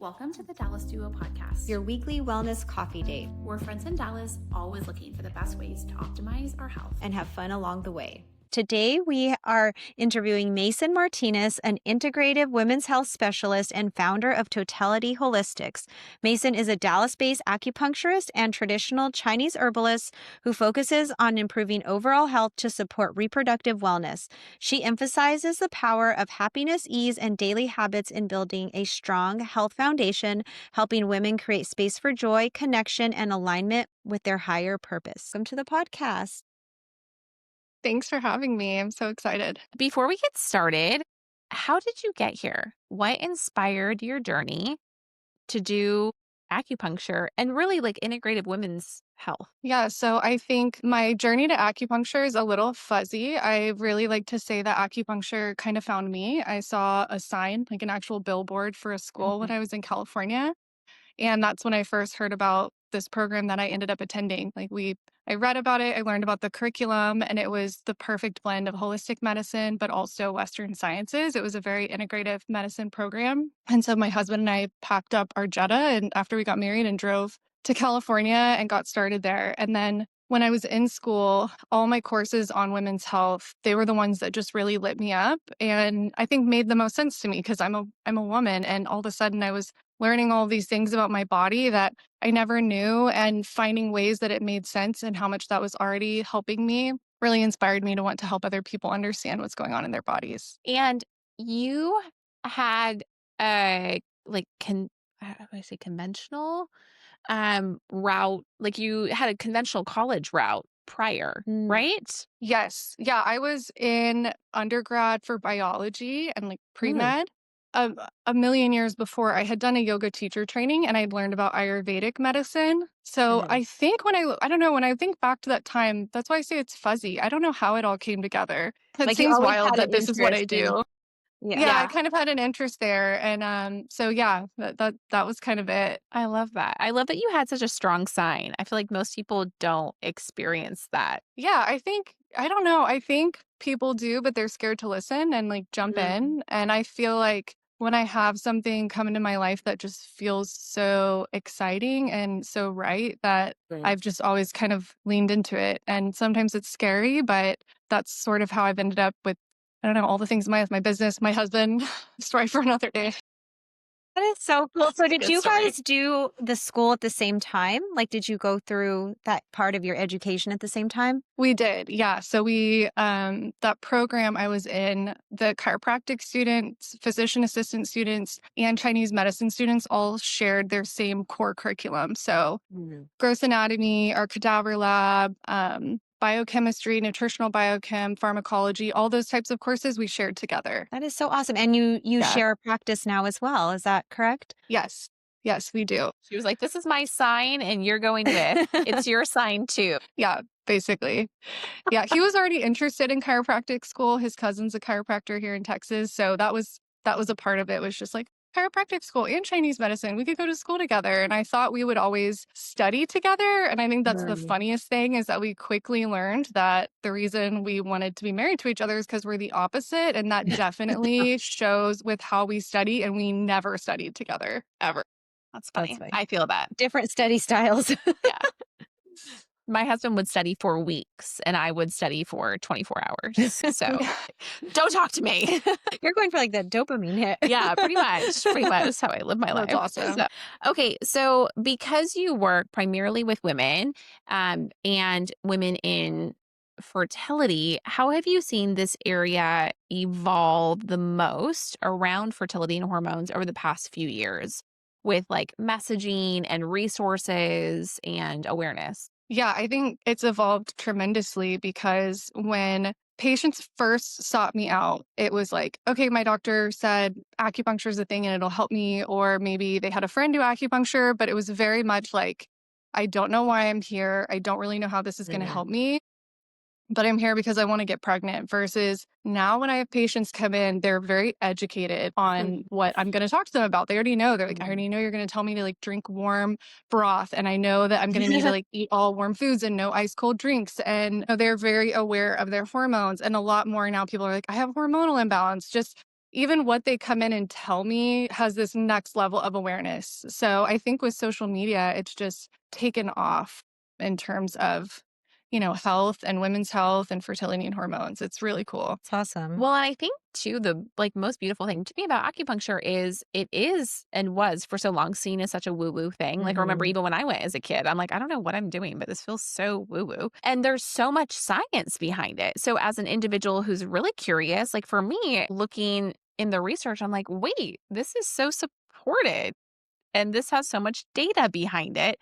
Welcome to the Dallas Duo Podcast, your weekly wellness coffee date. We're friends in Dallas, always looking for the best ways to optimize our health and have fun along the way. Today, we are interviewing Mason Martinez, an integrative women's health specialist and founder of Totality Holistics. Mason is a Dallas-based acupuncturist and traditional Chinese herbalist who focuses on improving overall health to support reproductive wellness. She emphasizes the power of happiness, ease, and daily habits in building a strong health foundation, helping women create space for joy, connection, and alignment with their higher purpose. Welcome to the podcast. Thanks for having me. I'm so excited. Before we get started, how did you get here? What inspired your journey to do acupuncture and really like integrative women's health? Yeah, so I think my journey to acupuncture is a little fuzzy. I really like to say that acupuncture kind of found me. I saw a sign, like an actual billboard for a school when I was in California. And that's when I first heard about this program that I ended up attending. I read about it, I learned about the curriculum, and it was the perfect blend of holistic medicine, but also Western sciences. It was a very integrative medicine program. And so my husband and I packed up our Jetta and after we got married and drove to California and got started there. And then when I was in school, all my courses on women's health, they were the ones that just really lit me up and I think made the most sense to me because I'm a woman, and all of a sudden I was learning all these things about my body that I never knew and finding ways that it made sense and how much that was already helping me really inspired me to want to help other people understand what's going on in their bodies. And you had a conventional route, like you had a conventional college route prior, right? Yes. Yeah, I was in undergrad for biology and pre-med. A million years before, I had done a yoga teacher training and I'd learned about Ayurvedic medicine. So I think when I think back to that time, that's why I say it's fuzzy. I don't know how it all came together. It seems wild that this is what I do. Yeah, I kind of had an interest there. And so yeah, that was kind of it. I love that. I love that you had such a strong sign. I feel like most people don't experience that. Yeah, I don't know. I think people do, but they're scared to listen and jump in. And I feel like when I have something come into my life that just feels so exciting and so right that I've just always kind of leaned into it. And sometimes it's scary, but that's sort of how I've ended up with, I don't know, all the things in my life, my business, my husband, story for another day. That is so cool. So did you story. guys do the school at the same time? Like, did you go through that part of your education at the same time? We did. Yeah. So that program I was in, the chiropractic students, physician assistant students, and Chinese medicine students all shared their same core curriculum. So gross anatomy, our cadaver lab, biochemistry, nutritional biochem, pharmacology, all those types of courses we shared together. That is so awesome. And you share a practice now as well. Is that correct? Yes. Yes, we do. She was like, this is my sign and you're going with, it's your sign too. Yeah, basically. Yeah, he was already interested in chiropractic school. His cousin's a chiropractor here in Texas. So that was a part of it, was just chiropractic school and Chinese medicine. We could go to school together. And I thought we would always study together. And I think that's the funniest thing, is that we quickly learned that the reason we wanted to be married to each other is because we're the opposite. And that definitely shows with how we study. And we never studied together, ever. That's funny. I feel that. Different study styles. Yeah. My husband would study for weeks and I would study for 24 hours. So don't talk to me. You're going for that dopamine hit. Yeah, pretty much. Pretty much. That's how I live my life. That's awesome. So because you work primarily with women and women in fertility, how have you seen this area evolve the most around fertility and hormones over the past few years with messaging and resources and awareness? Yeah, I think it's evolved tremendously, because when patients first sought me out, it was okay, my doctor said acupuncture is a thing and it'll help me. Or maybe they had a friend do acupuncture, but it was very much I don't know why I'm here. I don't really know how this is going to help me, but I'm here because I want to get pregnant. Versus now when I have patients come in, they're very educated on what I'm going to talk to them about. They already know. They're I already know you're going to tell me to drink warm broth. And I know that I'm going to need to eat all warm foods and no ice cold drinks. And they're very aware of their hormones. And a lot more now people are I have hormonal imbalance. Just even what they come in and tell me has this next level of awareness. So I think with social media, it's just taken off in terms of, health and women's health and fertility and hormones. It's really cool. It's awesome. Well, and I think too, the like most beautiful thing to me about acupuncture is it is and was for so long seen as such a woo-woo thing. Like I remember Mhm. even when I went as a kid, I'm like, I don't know what I'm doing, but this feels so woo-woo. And there's so much science behind it. So as an individual who's really curious, like for me, looking in the research, I'm like, wait, this is so supported and this has so much data behind it.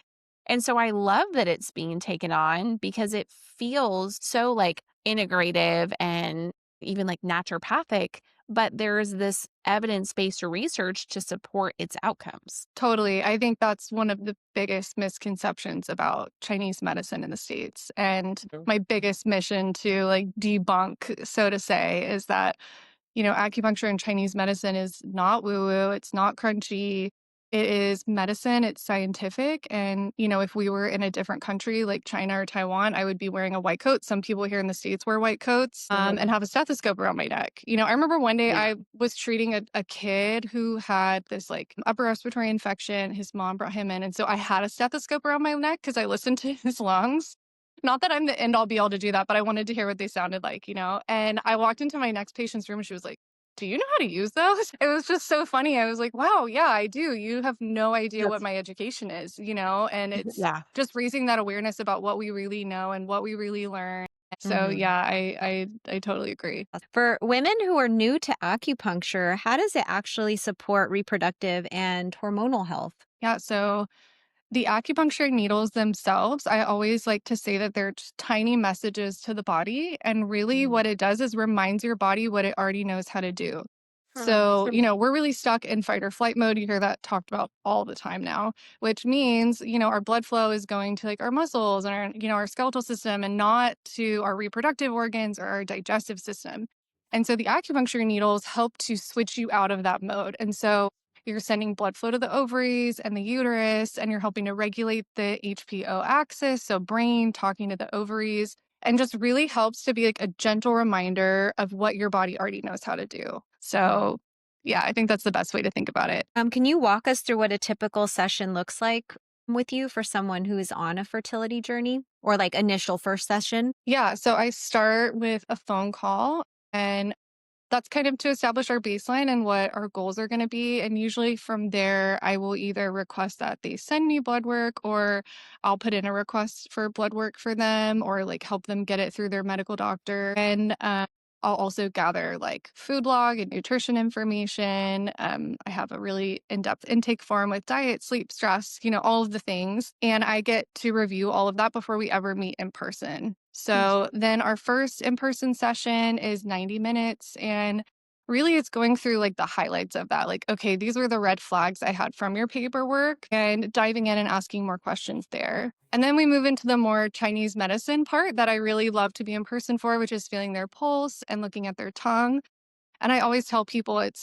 And so I love that it's being taken on because it feels so like integrative and even like naturopathic, but there's this evidence-based research to support its outcomes. Totally. I think that's one of the biggest misconceptions about Chinese medicine in the States. And my biggest mission to like debunk, so to say, is that acupuncture and Chinese medicine is not woo woo. It's not crunchy. It is medicine. It's scientific. And, if we were in a different country like China or Taiwan, I would be wearing a white coat. Some people here in the States wear white coats and have a stethoscope around my neck. I remember one day I was treating a kid who had this like upper respiratory infection. His mom brought him in. And so I had a stethoscope around my neck because I listened to his lungs. Not that I'm the end all be all to do that, but I wanted to hear what they sounded like, And I walked into my next patient's room and she was like, "Do you know how to use those?" It was just so funny. I was like, wow, yeah, I do. You have no idea what my education is, And it's Yeah. just raising that awareness about what we really know and what we really learn. So Mhm. yeah, I totally agree. For women who are new to acupuncture, how does it actually support reproductive and hormonal health? Yeah, so the acupuncture needles themselves, I always like to say that they're just tiny messages to the body. And really, what it does is reminds your body what it already knows how to do. So, we're really stuck in fight or flight mode. You hear that talked about all the time now, which means, our blood flow is going to like our muscles and our skeletal system and not to our reproductive organs or our digestive system. And so the acupuncture needles help to switch you out of that mode. And so you're sending blood flow to the ovaries and the uterus, and you're helping to regulate the HPO axis. So, brain talking to the ovaries, and just really helps to be like a gentle reminder of what your body already knows how to do. So, yeah, I think that's the best way to think about it. Can you walk us through what a typical session looks like with you for someone who is on a fertility journey or like initial first session? Yeah, so I start with a phone call, and that's kind of to establish our baseline and what our goals are going to be. And usually from there, I will either request that they send me blood work or I'll put in a request for blood work for them or like help them get it through their medical doctor. And I'll also gather like food log and nutrition information. I have a really in depth intake form with diet, sleep, stress, all of the things. And I get to review all of that before we ever meet in person. So then our first in person session is 90 minutes. And really, it's going through like the highlights of that. Like, okay, these were the red flags I had from your paperwork and diving in and asking more questions there. And then we move into the more Chinese medicine part that I really love to be in person for, which is feeling their pulse and looking at their tongue. And I always tell people it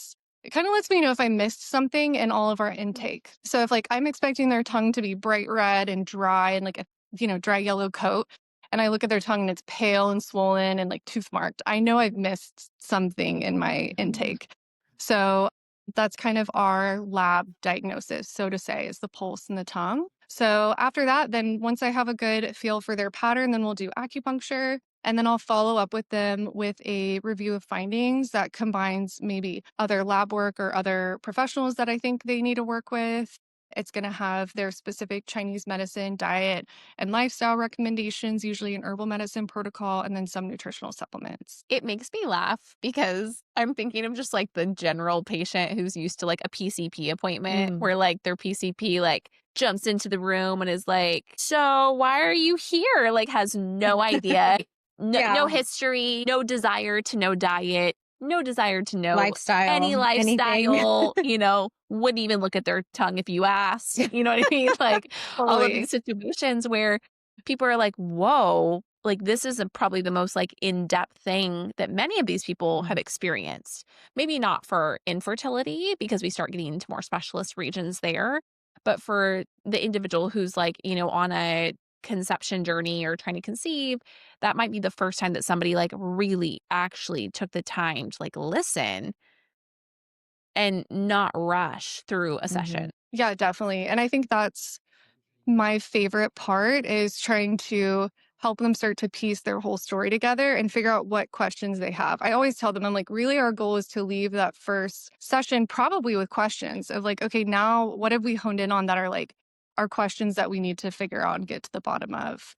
kind of lets me know if I missed something in all of our intake. So if like I'm expecting their tongue to be bright red and dry and like a dry yellow coat, and I look at their tongue and it's pale and swollen and like tooth marked, I know I've missed something in my intake. So that's kind of our lab diagnosis, so to say, is the pulse and the tongue. So after that, then once I have a good feel for their pattern, then we'll do acupuncture. And then I'll follow up with them with a review of findings that combines maybe other lab work or other professionals that I think they need to work with. It's going to have their specific Chinese medicine, diet, and lifestyle recommendations, usually an herbal medicine protocol, and then some nutritional supplements. It makes me laugh because I'm thinking of just like the general patient who's used to like a PCP appointment where like their PCP like jumps into the room and is like, "So why are you here?" Like has no idea, no history, no desire to know diet, no desire to know any Lifestyle, anything. lifestyle, wouldn't even look at their tongue if you asked. You know what I mean? Like all of Totally. these situations where people are like, whoa, like this is probably the most like in-depth thing that many of these people have experienced. Maybe not for infertility because we start getting into more specialist regions there, but for the individual who's like, on a conception journey or trying to conceive, that might be the first time that somebody like really actually took the time to like listen and not rush through a session. Yeah, definitely. And I think that's my favorite part is trying to help them start to piece their whole story together and figure out what questions they have. I always tell them, I'm like, really, our goal is to leave that first session probably with questions of like, okay, now what have we honed in on that are like our questions that we need to figure out and get to the bottom of?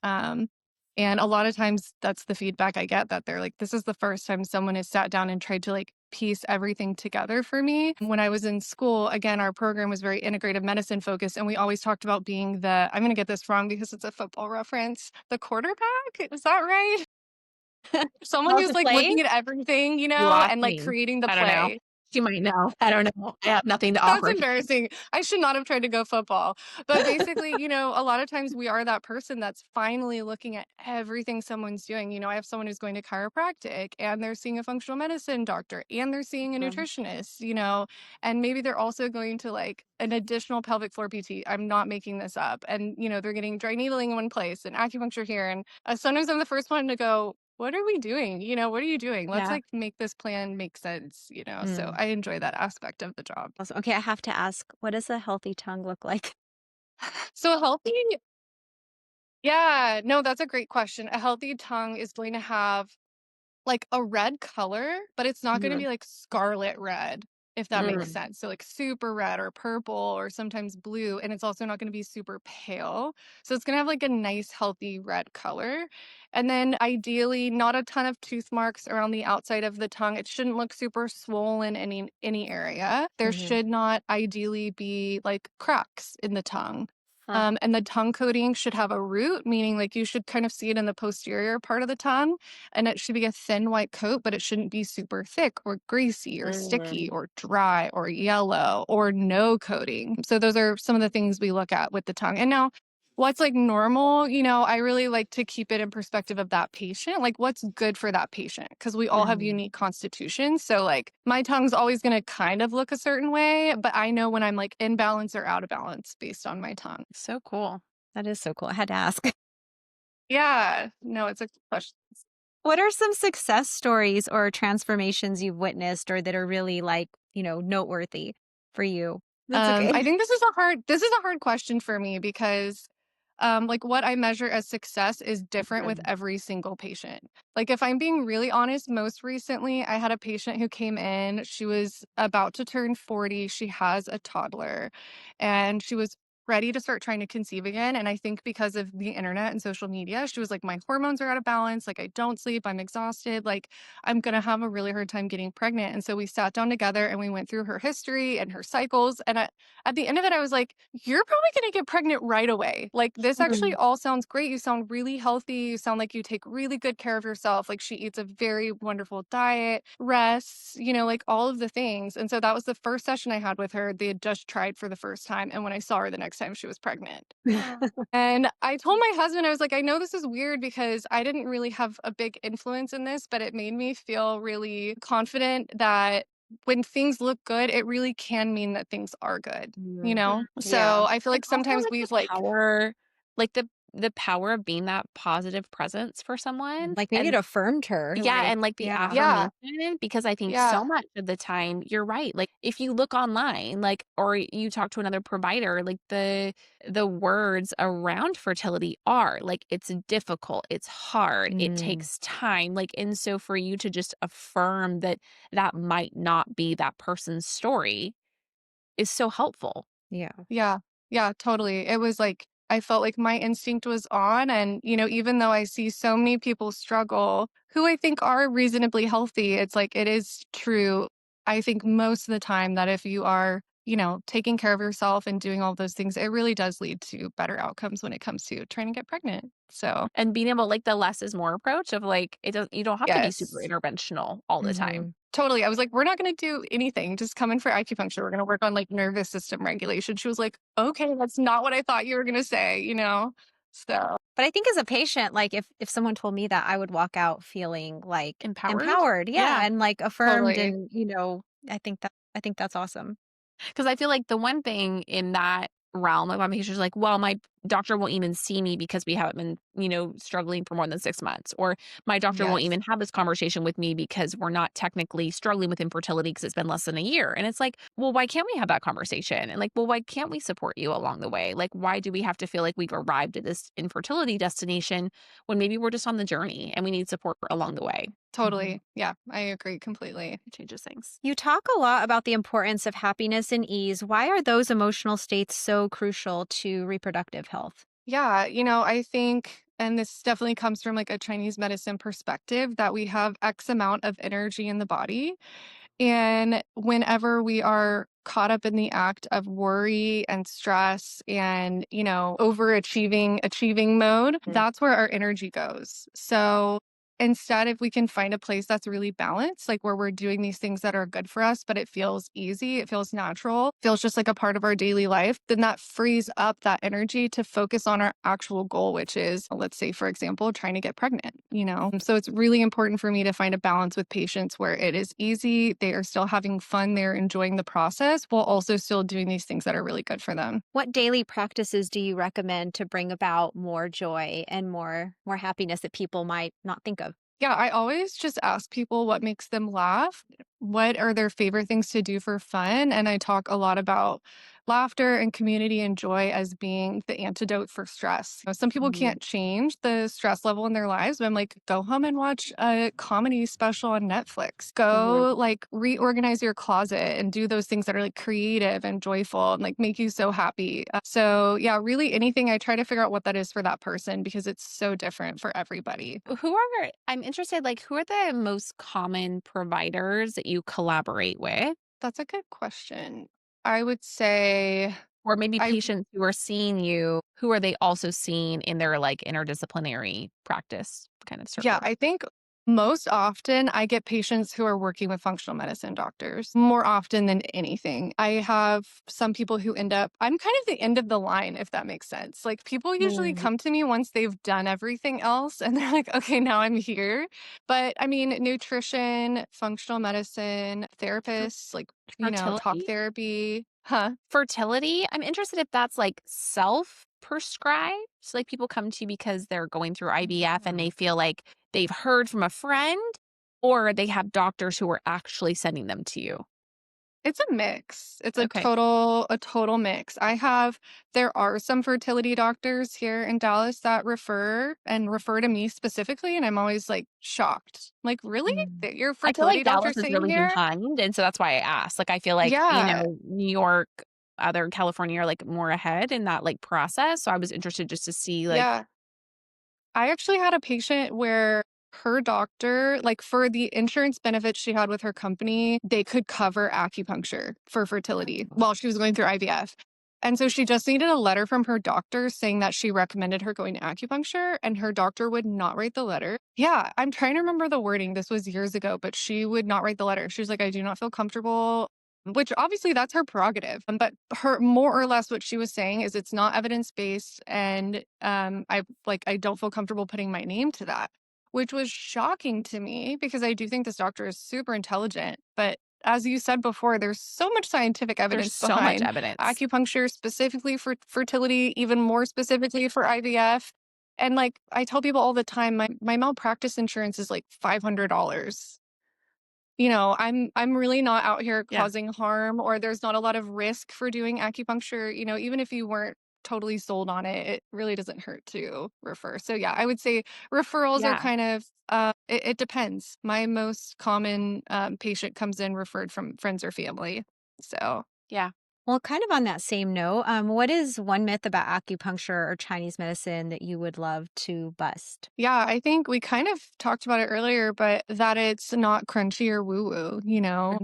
And a lot of times that's the feedback I get, that they're like, this is the first time someone has sat down and tried to like piece everything together for me. When I was in school, again, our program was very integrative medicine focused, and we always talked about being I'm going to get this wrong because it's a football reference, the quarterback. Is that right? Someone Oh, who's the like play? looking at everything, You lost and like me. creating the I don't know. play. She might know. I don't know. I have nothing to That's offer. embarrassing. I should not have tried to go football. But basically, a lot of times we are that person that's finally looking at everything someone's doing. I have someone who's going to chiropractic and they're seeing a functional medicine doctor and they're seeing a nutritionist, and maybe they're also going to like an additional pelvic floor PT. I'm not making this up. And, they're getting dry needling in one place and acupuncture here. And sometimes I'm the first one to go, what are we doing? What are you doing? Let's Yeah. like make this plan make sense, So Mm. I enjoy that aspect of the job. Awesome. Okay, I have to ask, what does a healthy tongue look like? So a healthy, yeah, no, that's a great question. A healthy tongue is going to have like a red color, but it's not going to be like scarlet red, if that makes sense. So like super red or purple or sometimes blue. And it's also not going to be super pale. So it's going to have like a nice, healthy red color. And then ideally, not a ton of tooth marks around the outside of the tongue. It shouldn't look super swollen in any area. There should not ideally be like cracks in the tongue. And the tongue coating should have a root, meaning like you should kind of see it in the posterior part of the tongue. And it should be a thin white coat, but it shouldn't be super thick or greasy or sticky or dry or yellow or no coating. So those are some of the things we look at with the tongue. And now what's like normal, I really like to keep it in perspective of that patient, like what's good for that patient, because we all have unique constitutions. So like my tongue's always going to kind of look a certain way, but I know when I'm like in balance or out of balance based on my tongue. So cool. That is so cool. I had to ask. Yeah, no, it's a good question. What are some success stories or transformations you've witnessed or that are really like, noteworthy for you? That's okay. I think this is a hard question for me because like what I measure as success is different with every single patient. Like if I'm being really honest, most recently I had a patient who came in, she was about to turn 40, she has a toddler, and she was ready to start trying to conceive again. And I think because of the internet and social media, she was like, my hormones are out of balance, like I don't sleep, I'm exhausted, like I'm going to have a really hard time getting pregnant. And so we sat down together and we went through her history and her cycles. And at the end of it, I was like, you're probably going to get pregnant right away. Like, this actually all sounds great. You sound really healthy. You sound like you take really good care of yourself. Like, she eats a very wonderful diet, rests, like all of the things. And so that was the first session I had with her. They had just tried for the first time. And when I saw her the next time, she was pregnant. And I told my husband, I was like, I know this is weird because I didn't really have a big influence in this, but it made me feel really confident that when things look good, it really can mean that things are good, So I feel like And also, sometimes like, we've the power, like the power of being that positive presence for someone. Like maybe it And affirmed her. yeah, and like the yeah. affirmation, because I think Yeah. so much of the time, you're right. Like if you look online, like, or you talk to another provider, like the words around fertility are like, it's difficult, it's hard, it takes time. Like, and so for you to just affirm that that might not be that person's story is so helpful. Yeah. Yeah. Yeah, totally. It was like, I felt like my instinct was on. And, even though I see so many people struggle who I think are reasonably healthy, it's like, it is true. I think most of the time that if you are, taking care of yourself and doing all those things, it really does lead to better outcomes when it comes to trying to get pregnant. So, And being able, like, the less is more approach of like, you don't have to be super yes. interventional all the time. Totally. I was like, we're not going to do anything. Just come in for acupuncture. We're going to work on like nervous system regulation. She was like, okay, that's not what I thought you were going to say, So, But I think as a patient, like if someone told me that, I would walk out feeling like Empowered? yeah, Yeah. and like affirmed, totally. and I think that's awesome. Because I feel like the one thing in that realm. Like my patients are like, well, my doctor won't even see me because we haven't been, struggling for more than 6 months. Or my doctor won't Yes. even have this conversation with me because we're not technically struggling with infertility because it's been less than a year. And it's like, well, why can't we have that conversation? And like, well, why can't we support you along the way? Like, why do we have to feel like we've arrived at this infertility destination when maybe we're just on the journey and we need support along the way? Totally. Yeah, I agree completely. It changes things. You talk a lot about the importance of happiness and ease. Why are those emotional states so crucial to reproductive health? Yeah, I think, and this definitely comes from like a Chinese medicine perspective, that we have X amount of energy in the body. And whenever we are caught up in the act of worry and stress and, overachieving, achieving mode, that's where our energy goes. So instead, if we can find a place that's really balanced, like where we're doing these things that are good for us, but it feels easy, it feels natural, feels just like a part of our daily life, then that frees up that energy to focus on our actual goal, which is, let's say, for example, trying to get pregnant. So it's really important for me to find a balance with patients where it is easy, they are still having fun, they're enjoying the process while also still doing these things that are really good for them. What daily practices do you recommend to bring about more joy and more happiness that people might not think of? Yeah, I always just ask people what makes them laugh. What are their favorite things to do for fun? And I talk a lot about laughter and community and joy as being the antidote for stress. Some people can't change the stress level in their lives, but I'm like, go home and watch a comedy special on Netflix. Go like reorganize your closet and do those things that are like creative and joyful and like make you so happy. So yeah, really anything. I try to figure out what that is for that person because it's so different for everybody. I'm interested, like, who are the most common providers that you collaborate with? That's a good question. I would say Or maybe I patients who are seeing you, who are they also seeing in their like interdisciplinary practice kind of yeah, circle? I think most often I get patients who are working with functional medicine doctors more often than anything. I have some people who I'm kind of the end of the line, if that makes sense. Like people usually Mm. come to me once they've done everything else and they're like, okay, now I'm here. But I mean, nutrition, functional medicine, Fer- therapists, like, talk Fertility? therapy. Huh? Fertility? I'm interested if that's like self-prescribed. So like people come to you because they're going through IVF and they feel like they've heard from a friend, or they have doctors who are actually sending them to you. It's a mix. It's a Okay. total mix. There are some fertility doctors here in Dallas that refer to me specifically, and I'm always like shocked. Like, really? Mm. That your I feel fertility like doctor Dallas is sitting really here? behind, and so that's why I asked. Like, I feel like, Yeah. New York, other California are, like, more ahead in that, like, process, so I was interested just to see, like. Yeah. I actually had a patient where her doctor, like for the insurance benefits she had with her company, they could cover acupuncture for fertility while she was going through IVF. And so she just needed a letter from her doctor saying that she recommended her going to acupuncture, and her doctor would not write the letter. Yeah, I'm trying to remember the wording. This was years ago, but she would not write the letter. She was like, I do not feel comfortable, which obviously that's her prerogative. But her more or less what she was saying is it's not evidence based, and I don't feel comfortable putting my name to that, which was shocking to me because I do think this doctor is super intelligent. But as you said before, there's so much scientific There's evidence so much behind evidence. acupuncture, specifically for fertility, even more specifically for IVF. And like I tell people all the time, my malpractice insurance is like $500. I'm really not out here Yeah, causing harm, or there's not a lot of risk for doing acupuncture. Even if you weren't totally sold on it, it really doesn't hurt to refer. So yeah, I would say referrals are yeah, kind of it depends. My most common patient comes in referred from friends or family. So yeah. Well, kind of on that same note, what is one myth about acupuncture or Chinese medicine that you would love to bust? yeah, I think we kind of talked about it earlier, but that it's not crunchy or woo woo,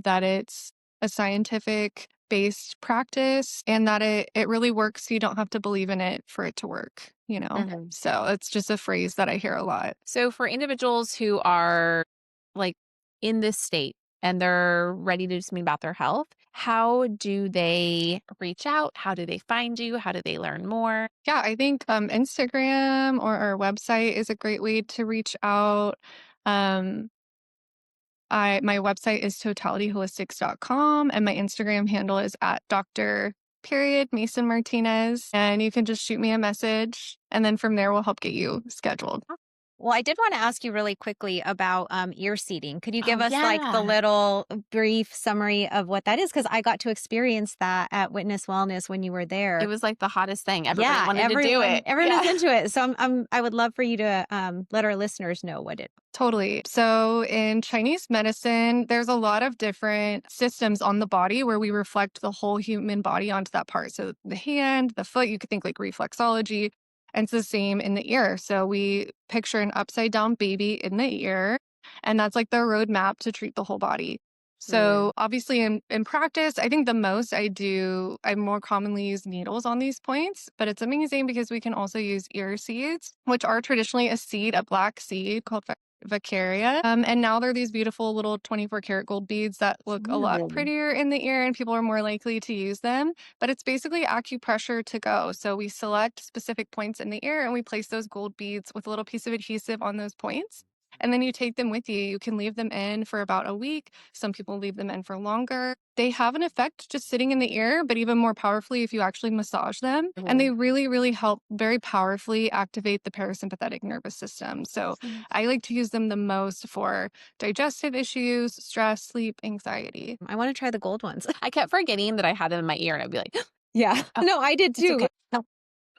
that it's a scientific based practice and that it really works. You don't have to believe in it for it to work. Mhm. So it's just a phrase that I hear a lot. So for individuals who are, like, in this state and they're ready to do something about their health, how do they reach out? How do they find you? How do they learn more? Yeah, I think Instagram or our website is a great way to reach out. Um, my website is totalityholistics.com and my Instagram handle is at Dr. period, Mason Martinez. And you can just shoot me a message. And then from there, we'll help get you scheduled. Well, I did want to ask you really quickly about ear seeding. Could you give Oh, us like the yeah. little brief summary of what that is? Because I got to experience that at Witness Wellness when you were there. It was like the hottest thing. Everybody yeah, wanted to do it. Everyone's Yeah. into it. So I would love for you to let our listeners know what it. Totally. So in Chinese medicine, there's a lot of different systems on the body where we reflect the whole human body onto that part. So the hand, the foot, you could think like reflexology. And it's the same in the ear. So we picture an upside down baby in the ear, and that's like the roadmap to treat the whole body. So obviously in practice, I think the most I more commonly use needles on these points, but it's amazing because we can also use ear seeds, which are traditionally a black seed called Vacaria. And now they're these beautiful little 24 karat gold beads that look a lot prettier in the ear, and people are more likely to use them. But it's basically acupressure to go. So we select specific points in the ear and we place those gold beads with a little piece of adhesive on those points. And then you take them with you. You can leave them in for about a week. Some people leave them in for longer. They have an effect just sitting in the ear, but even more powerfully if you actually massage them. And they really, really help very powerfully activate the parasympathetic nervous system. So I like to use them the most for digestive issues, stress, sleep, anxiety. I want to try the gold ones. I kept forgetting that I had them in my ear, and I'd be like, yeah. Oh, no, I did it's too. okay. No,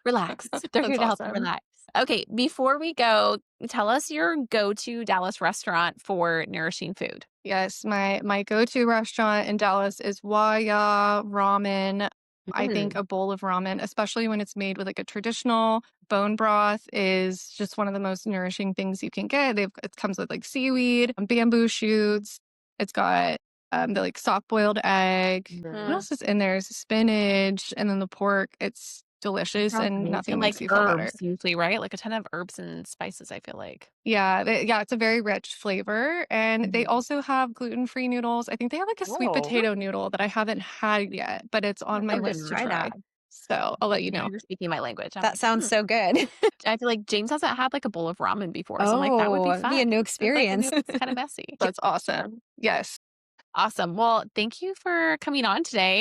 relax. They're That's here to help you awesome. relax. Okay, before we go, tell us your go-to Dallas restaurant for nourishing food. Yes, my go-to restaurant in Dallas is Waya Ramen. I think a bowl of ramen, especially when it's made with like a traditional bone broth, is just one of the most nourishing things you can get. It comes with like seaweed, bamboo shoots. It's got the like soft boiled egg. What else is in there? Is spinach, and then the pork. It's delicious and nothing And makes like you feel better. herbs usually, right? Like a ton of herbs and spices, I feel like. Yeah, it's a very rich flavor. And they also have gluten-free noodles. I think they have like a sweet Whoa. potato noodle that I haven't had yet, but it's on my I'm gonna list to try try. that. So I'll let you know. You're speaking my language. I'm That like, sounds so good. I feel like James hasn't had like a bowl of ramen before. So I'm like, that would be it'd fun. be a new It's like the experience. noodles kind of messy. That's awesome. Yes. Awesome. Well, thank you for coming on today.